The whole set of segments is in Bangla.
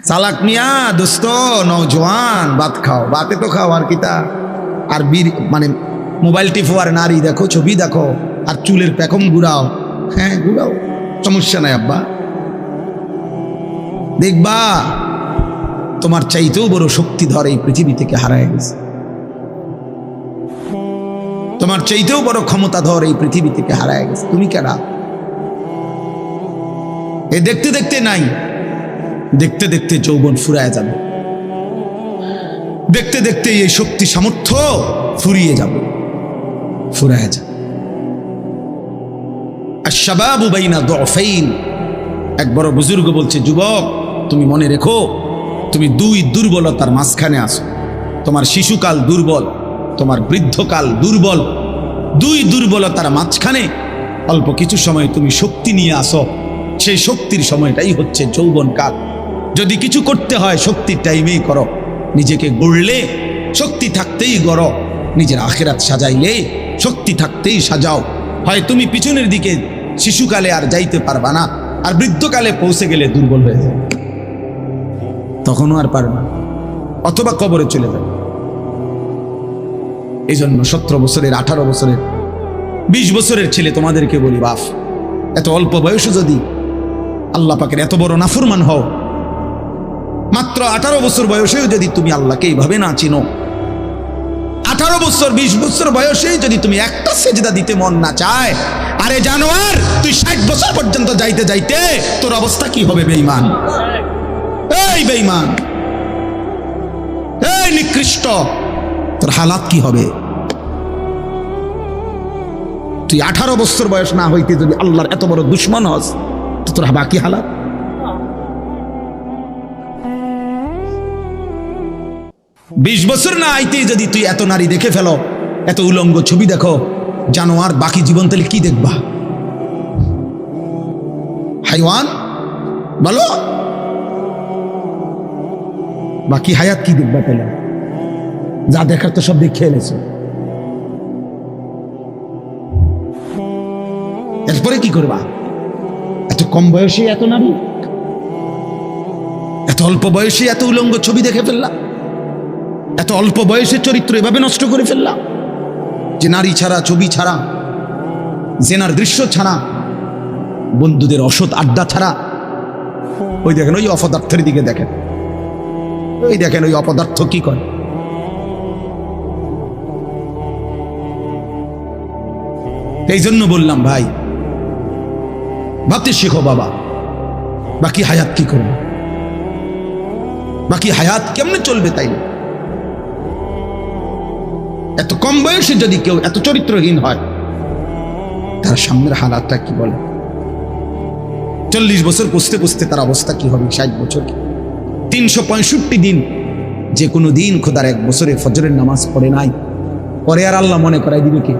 চালাক মিয়া দোস্ত নওজোয়ান ভাত খাও, ভাতে তো খাও আর কিতা, আর মানে মোবাইল টিপো আর নারী দেখো, ছবি দেখো, আর চুলের পেখম ঘুরাও। হ্যাঁ ঘুরাও, সমস্যা নাই আব্বা। দেখবা তোমার চাইতেও বড় শক্তিধর এই পৃথিবী থেকে হারায় গেছে, তোমার চাইতেও বড় ক্ষমতাধর এই পৃথিবী থেকে হারায় গেছে। তুমি কেডা? এই দেখতে দেখতে নাই, দেখতে দেখতে যৌবন ফুরায় যাবে, দেখতে দেখতে এই শক্তি সামর্থ্য ফুরিয়ে যাবে, ফুরায় যাবে। আশ-শাবাবু বাইনা দু'ফাইন, এক বড় বুজুর্গ বলছে, যুবক তুমি মনে রেখো, তুমি দুই দুর্বলতার মাঝখানে আছো। তোমার শিশুকাল দুর্বল, তোমার বৃদ্ধকাল দুর্বল, দুই দুর্বলতার মাঝখানে অল্প কিছু সময় তুমি শক্তি নিয়ে আসো। সেই শক্তির সময়টাই হচ্ছে যৌবনকাল। যদি কিছু করতে হয় শক্তির টাইমেই করো, নিজেকে গড়লে শক্তি থাকতেই গড়ো, নিজের আখিরাত সাজাইলে শক্তি থাকতেই সাজাও। হয় তুমি পিছনের দিকে শিশুকালে আর যাইতে পারবা না, আর বৃদ্ধকালে পৌঁছে গেলে দুর্বল হয়ে যাবে, তখনও আর পারবে না, অথবা কবরে চলে যাবে। এই জন্য 17 বছরের, 18 বছরের, 20 বছরের ছেলে তোমাদেরকে বলি, বাপ এত অল্প বয়সে যদি আল্লাহ পাকের এত বড় নাফরমান হও, মাত্র 18 বছর বয়সেও যদি তুমি আল্লাহকে এইভাবে না চিনো, 18 বছর 20 বছর বয়সে যদি তুমি একটা সেজদা দিতে মন না চায়, আরে জানোয়ার তুই 60 বছর পর্যন্ত যাইতে যাইতে তোর অবস্থা কি হবে? বেঈমান, এই বেঈমান, এই নিকৃষ্ট, তোর হালাত কি হবে? তুই 18 বছর বয়স না হইতে যদি আল্লাহর এত বড় দুশ্মন হস, তো তোর বাকি হালাত। 20 বছর না আইতেই যদি তুই এত নারী দেখে ফেলো, এত উলঙ্গ ছবি দেখো, জানোয়ার, বাকি জীবন তাহলে কি দেখবা? হাইওয়ান বলো, বাকি হায়াত কি দেখবা? তাহলে যা দেখার তো সব দেখে এনেছো, এরপরে কি করবা? এত কম বয়সে এত নারী, এত অল্প বয়সে এত উলঙ্গ ছবি দেখে ফেললাম, এত অল্প বয়সের চরিত্র এভাবে নষ্ট করে ফেললাম, যে নারী ছাড়া, ছবি ছাড়া, জেনার দৃশ্য ছাড়া, বন্ধুদের অসৎ আড্ডা ছাড়া। ওই দেখেন, ওই অপদার্থের দিকে দেখেন, ওই দেখেন ওই অপদার্থ কি করে। এই জন্য বললাম ভাই, ভাবতে শেখো বাবা, বাকি হায়াত কি করবে, বাকি হায়াত কেমনে চলবে? তাই এত কম বয়সে যদি কেউ এত চরিত্রহীন হয়, তার সামনের হালাতটা কি বলে? 40 বছর পুষতে পুষতে তার অবস্থা কি হবে? 60 বছর, 365 দিন, যে কোনো দিন খোদার 1 বছরে ফজরের নামাজ পড়ে নাই, পরে আর আল্লাহ মনে করাই দিবে কে?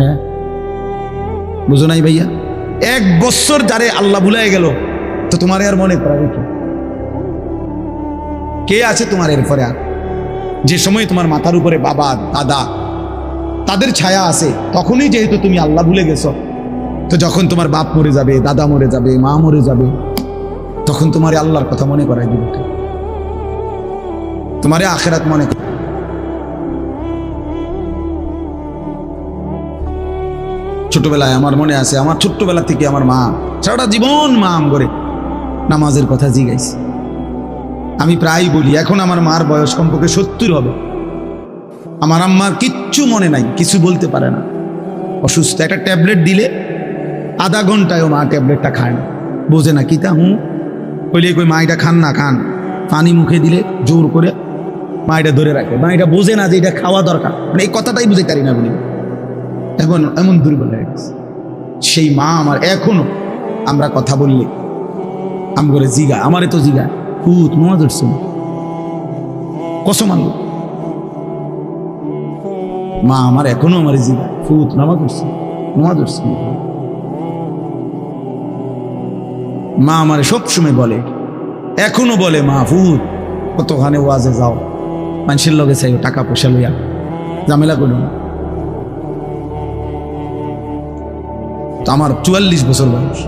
হ্যাঁ বুঝো নাই ভাইয়া? 1 বছর যারে আল্লাহ ভুলাই গেল, তো তোমার আর মনে করাবে কে আছে তোমার এরপরে? আর যে সময় তোমার মাথার উপরে বাবা দাদা তাদের ছায়া আছে, তখনই যেহেতু তুমি আল্লাহ ভুলে গেছো, তো যখন তোমার বাপ মরে যাবে, দাদা মরে যাবে, মা মরে যাবে, তখন তোমার আল্লাহর কথা মনে করাই দিবে, তোমার আখিরাত মনে কর। ছোটবেলায় আমার মনে আছে, আমার ছোট্টবেলা থেকে আমার মা সারাটা জীবন মা আম করে নামাজের কথা জিগাইছে। আমি প্রায় বলি, এখন আমার মার বয়স কমপক্ষে 70 হবে, আমার আম্মার কিচ্ছু মনে নাই, কিছু বলতে পারে না, অসুস্থ। একটা ট্যাবলেট দিলে আধা ঘন্টায়ও মা ট্যাবলেটটা খায় না, বোঝে না কিতা কইলে কই, মা এটা খান না, খান। পানি মুখে দিলে জোর করে মা এটা ধরে রাখে, মা এটা বোঝে না যে এটা খাওয়া দরকার, মানে এই কথাটাই বুঝে পারি না বলি। এখন এমন দুর্বল হয়ে গেছে সেই মা আমার। এখনো আমরা কথা বললে আম করে জিগা, আমারে তো জিগা, পুত নামাজ উঠছো না, কসম আনলো মা আমার, এখনো আমার জিগা, পুত নামাজ উঠছো, নামাজ উঠছো। মা আমার সবসময় বলে, এখনো বলে, মা পুত কতখানে ওয়াজে যাও, মানুষের লগে চাই টাকা পয়সা লইয়া ঝামেলা করো না। আমার 44 বছর বয়স,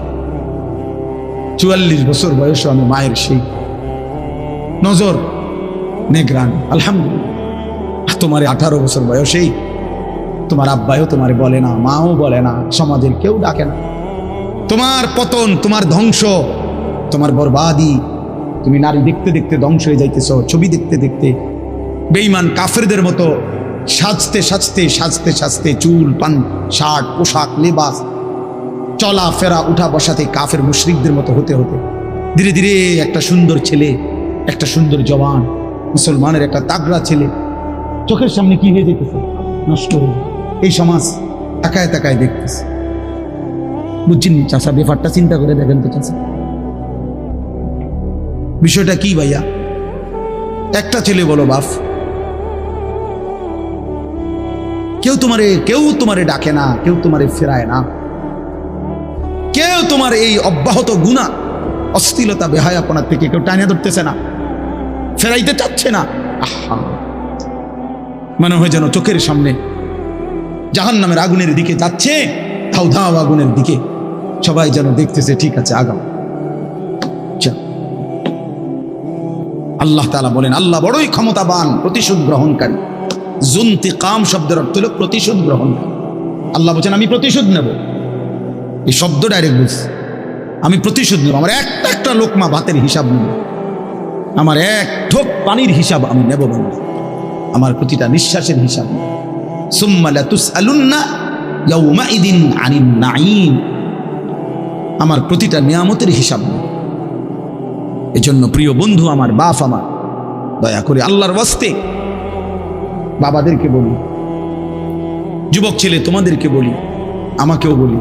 44 বছর বয়সে আমি মায়ের সেই নজর নেগরান। আলহামদুলিল্লাহ। তোমার 18 বছর বয়সেই তোমার আব্বাও তোমারে বলে না, মাও বলে না, সমাজের কেউ ডাকে না। তোমার পতন, তোমার ধ্বংস, তোমার বরবাদি, তুমি নারী দেখতে দেখতে ধ্বংস হয়ে যাইতেছ, ছবি দেখতে দেখতে বেঈমান কাফেরদের মতো সাজতে সাজতে সাজতে সাজতে, চুল পান শার্ট পোশাক লেবাস, চলা ফেরা উঠা বসাতে কাফের মুশরিকদের মতো হতে হতে ধীরে ধীরে একটা সুন্দর ছেলে, একটা সুন্দর জওয়ান মুসলমানের একটা তাগড়া ছেলে চোখের সামনে কি হয়ে যেতেছে, নষ্ট হয়ে। এই সমাজ তাকায় তাকায় দেখতেছে। বুঝছেন চাষা, ব্যাপারটা চিন্তা করে দেখেন তো চাষা, বিষয়টা কি ভাইয়া? একটা ছেলে বলো বাপ, কেউ তোমারে ডাকে না, কেউ তোমারে ফেরায় না, কেউ তোমার এই অব্যাহত গুনাহ অশ্লীলতা বেহায়াপনা থেকে কেউ টানিয়ে ধরতেছে না, ফেরাইতে চাচ্ছে না। আহা, মনে হয় যেন চোখের সামনে জাহান্নামের আগুনের দিকে যাচ্ছে, ধাও ধাও আগুনের দিকে, সবাই যেন দেখতেছে ঠিক আছে আগাম। আল্লাহ তাআলা বলেন, আল্লাহ বড়ই ক্ষমতাবান, প্রতিশোধ গ্রহণকারী। যুনতিকাম শব্দের অর্থ হলো প্রতিশোধ গ্রহণকারী। আল্লাহ বলছেন আমি প্রতিশোধ নেব। এই শব্দ ডাইরেক্ট বুঝ, আমি প্রতিশোধ নেব। আমার একটা একটা লোকমা ভাতের হিসাব নেব, আমার এক ঠোক পানির হিসাব আমি নেব, আমার প্রতিটা নিঃশ্বাসের হিসাব নেব। সুম্মা লাতুসআলুন্না ইয়াউমাইদিন আনিন নাঈম, আমার প্রতিটা নিয়ামতের হিসাব নেব। এজন্য প্রিয় বন্ধু আমার, বাপ আমার, দয়া করে আল্লাহর ওয়াস্তে বাবাদেরকে বলি, যুবক ছেলে তোমাদেরকে বলি, আমাকেও বলি,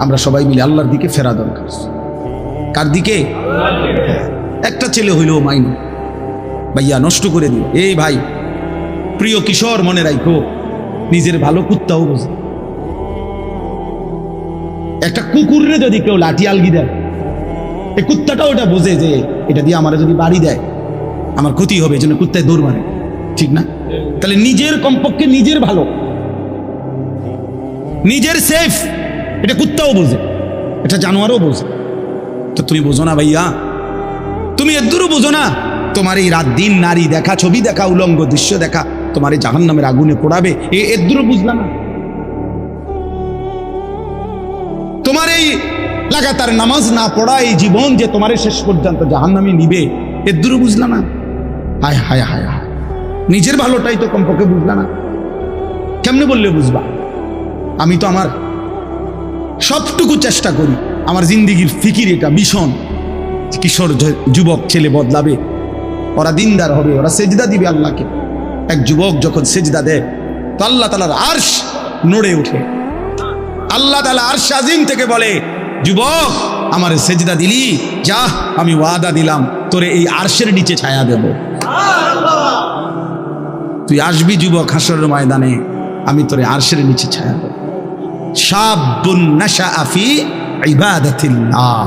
আমরা সবাই মিলে আল্লাহর দিকে ফেরা দরকার। কার দিকে? একটা ছেলে হইলেও মাইনো ভাইয়া নষ্ট করে দিও। এই ভাই, প্রিয় কিশোর, মনে রাখো, নিজের ভালো কুত্তাও বোঝে। একটা কুকুররে যদি কেউ লাঠি আলগি দেয়, এই কুত্তাটাও ওটা বোঝে যে এটা দিয়ে আমার যদি বাড়ি দেয় আমার ক্ষতি হবে, এই জন্য কুত্তায় দৌড় মারে, ঠিক না? তাহলে নিজের কমপক্ষে নিজের ভালো, নিজের সেফ, এটা কুত্তাও বোঝে, এটা জানোয়ারও বোঝে। তো তুমি বোঝো না ভাইয়া, তুমি এদুরও বোঝো না? তোমার এই রাত দিন নারী দেখা, ছবি দেখা, উলঙ্গ দৃশ্য দেখা তোমার এই জাহান্নামের আগুনে পোড়াবে, এদুরও বুঝলা না? তোমার এই লাগাতার নামাজ না পড়া এই জীবন যে তোমার শেষ পর্যন্ত জাহান্নামে নিবে, এদুরও বুঝলা না? হায় হায় হায় হায়, নিজের ভালোটাই তো কমপক্ষে বুঝলা না। কেমনে বললে বুঝবা? আমি তো আমার সবটুকু চেষ্টা করি, আমার জিন্দিগির ফিকির এটা ভীষণ, কিশোর যুবক ছেলে বদলাবে, ওরা দিনদার হবে, ওরা সেজদা দিবে আল্লাহকে। এক যুবক যখন সেজদা দেয় তো আল্লাহ তাআলার আরশ নড়ে ওঠে। আল্লাহ তাআলা আরশ আজিম থেকে বলে, যুবক আমার সেজদা দিলি, যা আমি ওয়াদা দিলাম তোরে এই আরশের নিচে ছায়া দেব। তুই আসবি যুবক হাসরের ময়দানে, আমি তোরে আরশের নিচে ছায়া দেব। শাবুন নাশাআ ফি ইবাদাতিল্লাহ,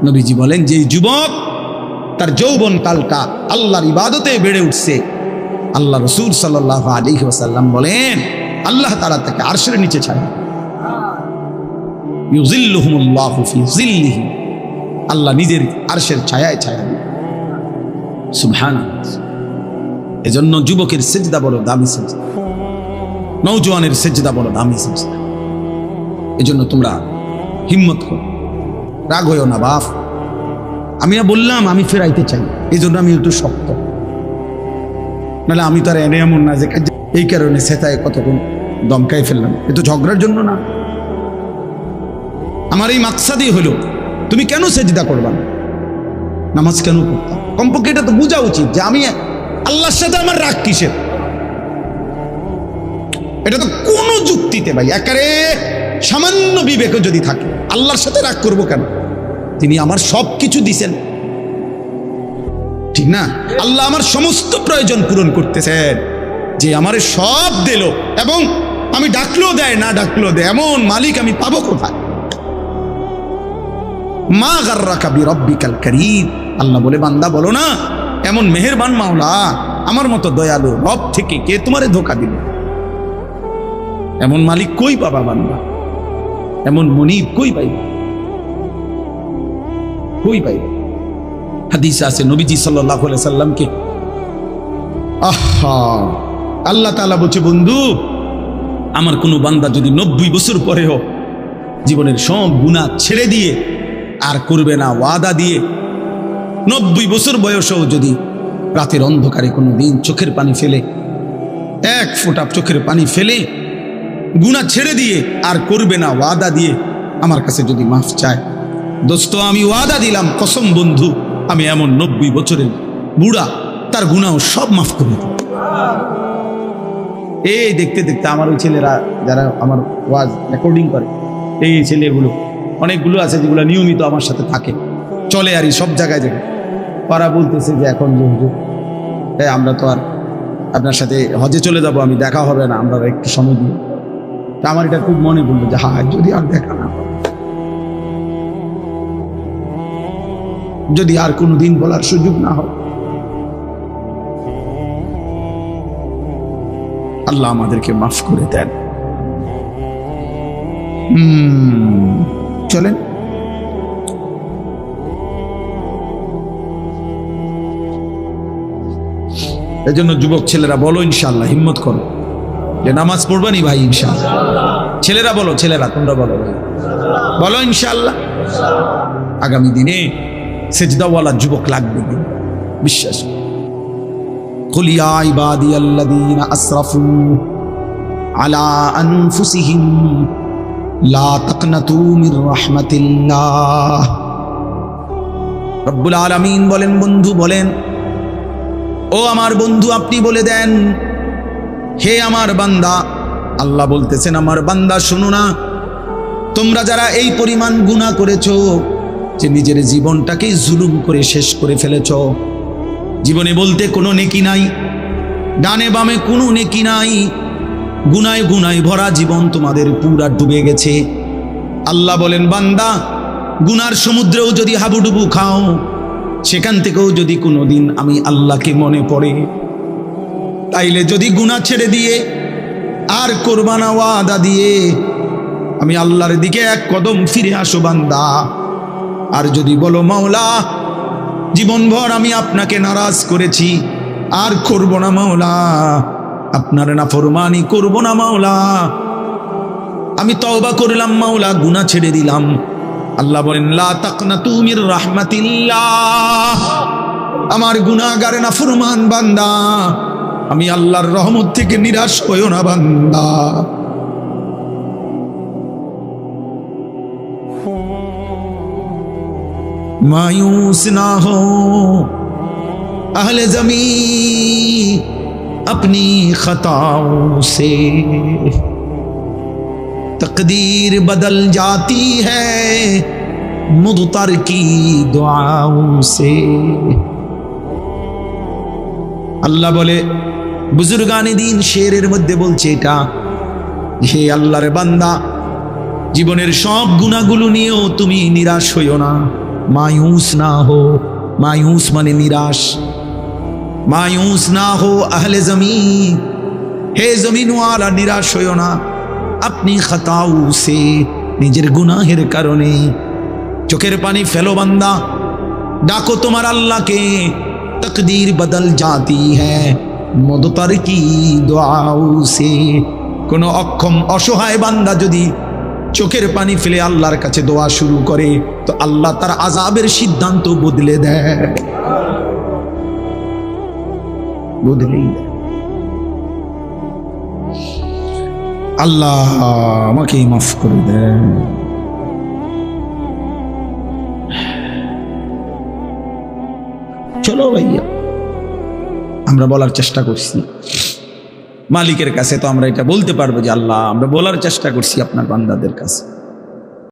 নবীজি বলেন যে যুবক তার যৌবন কালটা আল্লাহর ইবাদতে বেড়ে উঠছে, আল্লাহ রাসূল সাল্লাল্লাহু আলাইহি ওয়াসাল্লাম বলেন আল্লাহ তাআলা তাকে আরশের নিচে ছায়া, ইউযিল্লুহুমুল্লাহু ফি যিল্লিহি, আল্লাহ নিজের আরশের ছায়ায় ছায়া দেন। সুবহানাল্লাহ। এজন্য যুবকের সেজদা বড় দামি সেজদা, নওজোয়ানের সেজদা বড় দামি সেজদা। এজন্য তোমরা হিম্মত করো, রাগ হইও না বাপ। আমি বললাম আমি ফেরাইতে চাই, এই জন্য আমি একটু শক্ত, নাহলে আমি তো আর এনে এমন না যে এই কারণে সেতায় কতক্ষণ দমকাই ফেললাম, এ তো ঝগড়ার জন্য না। আমার এই মাকসাদই হলো তুমি কেন সেজদা করবা না, নামাজ কেন করতাম, কমপক্ষে এটা তো বোঝা উচিত যে আমি আল্লাহর সাথে আমার রাগ কিসের। এটা তো কোনো যুক্তিতে ভাই একারে সামান্য বিবেক যদি থাকে, আল্লাহর সাথে রাগ করবো কেন? তিনি আমার সব কিছু দিছেন, ঠিক না? আল্লাহ আমার সমস্ত প্রয়োজন পূরণ করতেছেন, যে আমার সব দিল, এবং আমি ডাকলেও দেয় না ডাকলেও দেয়, এমন মালিক আমি পাবো কোথায়? মা গাররাকা বিরব্বিকাল কারীম, আল্লাহ বলে বান্দা বলো না এমন মেহেরবান মাওলা আমার মতো দয়ালু রব থেকে কে তোমারে ধোঁকা দিল? এমন মালিক কই পাবা বান্দা, এমন মুনিব কই পাইবা? কই পাইবে? হাদিসে আছে নবীজি সাল্লাল্লাহু আলাইহি সাল্লামকে আল্লাহ তাআলা বলছে, বন্ধু আমার কোনো বান্দা যদি 90 বছর পরেও জীবনের সব গুনাহ ছেড়ে দিয়ে আর করবে না ওয়াদা দিয়ে, 90 বছর বয়সেও যদি রাতের অন্ধকারে কোনো দিন চোখের পানি ফেলে, এক ফোঁটা চোখের পানি ফেলে গুনাহ ছেড়ে দিয়ে আর করবে না ওয়াদা দিয়ে আমার কাছে যদি মাফ চায়, দোস্ত আমি ওয়াদা দিলাম, কসম বন্ধু, আমি এমন 90 বছরের বুড়া তার গুনাহ সব মাফ করে দেব। এই দেখতে দেখতে আমার ওই ছেলেরা যারা আমার ওয়াজ রেকর্ডিং করে, এই ছেলেগুলো অনেকগুলো আছে যেগুলো নিয়মিত আমার সাথে থাকে, চলে আর সব জায়গায় জায়গায়, ওরা বলতেছে যে এখন যে আমরা তো আর আপনার সাথে হজে চলে যাব, আমি দেখা হবে না, আমরা একটু সময় দিই। তা আমার এটা খুব মনে পড়লো যে হ্যাঁ, যদি আর দেখা না হয়, যদি আর কোনো দিন বলার সুযোগ না হয়, আল্লাহ আমাদেরকে মাফ করে দেন। চলেন এই জন্য যুবক ছেলেরা বলো ইনশাআল্লাহ, হিম্মত করো যে নামাজ পড়বানি ভাই ইনশাআল্লাহ। ছেলেরা বলো, ছেলেরা তোমরা বলো ভাই, বলো ইনশাআল্লাহ। আগামী দিনে সেজদাওয়ালা যুবক লাগবে, বিশ্বাস। কুল ইয়া ইবাদিয়াল্লাযীনা আসরাফু আলা আনফুসিহিম লা তাকনাতু মির রাহমাতিল্লাহ। রব্বুল আলামিন বলেন, বন্ধু বলেন, ও আমার বন্ধু আপনি বলে দেন, হে আমার বান্দা, আল্লাহ বলতেছেন আমার বান্দা শোনো না, তোমরা যারা এই পরিমাণ গুনাহ করেছো যে নিজের জীবনটাকে জুলুম করে শেষ করে ফেলেছো, জীবনে বলতে কোনো নেকি নাই, ডানে বামে কোনো নেকি নাই, গুনায় গুনায় ভরা জীবন তোমাদের পুরা ডুবে গেছে। আল্লাহ বলেন বান্দা, গুনার সমুদ্রেও যদি হাবুডুবু খাও, সেখান থেকেও যদি কোনোদিন আমি আল্লাহকে মনে পড়ে, তাইলে যদি গুনাহ ছেড়ে দিয়ে আর কোরবানা ওয়াদা দিয়ে আমি আল্লাহর দিকে এক কদম ফিরে আসো বান্দা, আর যদি বলো মাওলা জীবনভর আমি আপনাকে নারাজ করেছি, আর করব না মাওলা, আপনার নাফরমানি করব না মাওলা, আমি তওবা করলাম মাওলা, গুনাহ ছেড়ে দিলাম, আল্লাহ বলেন লা তাকনাতু মির রাহমাতিল্লাহ, আমার গুনাহগার নাফরমান বান্দা, আমি আল্লাহর রহমত থেকে নিরাশ হইও না বান্দা। मायूस ना हो अहले ज़मीं अपनी खताओं से, तकदीर बदल जाती है मुद्तर की दुआओं से। अल्लाह बोले बुजुर्गाने दीन शेरेर मध्य बोलছে এটা, হে আল্লাহর বান্দা জীবনের সব গুনাহগুলো নিয়েও তুমি নিরাশ হইও না, मायूस ना हो, मायूस माने निराश, मायूस ना हो अहले जमीन, हे जमीन वाला निराश होयो ना, अपनी खताओं से निजेर गुनाहेर कारणे, चोखेर पानी फेलो बंदा, डाको तुम्हार अल्लाह के, तकदीर बदल जाती है मुद्तर की दुआओं से। कोनो अक्षम असहाय बांदा जदि চোখের পানি ফেলে আল্লাহর কাছে দোয়া শুরু করে, তো আল্লাহ তার আযাবের সিদ্ধান্ত বদলে দেয়, বদলেই দেয়। আল্লাহ আমাকে মাফ করে দেন। চলো ভাইয়া, আমরা বলার চেষ্টা করছি মালিকের কাছে, তো আমরা এটা বলতে পারবো যে আল্লাহ আমরা বলার চেষ্টা করছি আপনার বান্দাদের কাছে।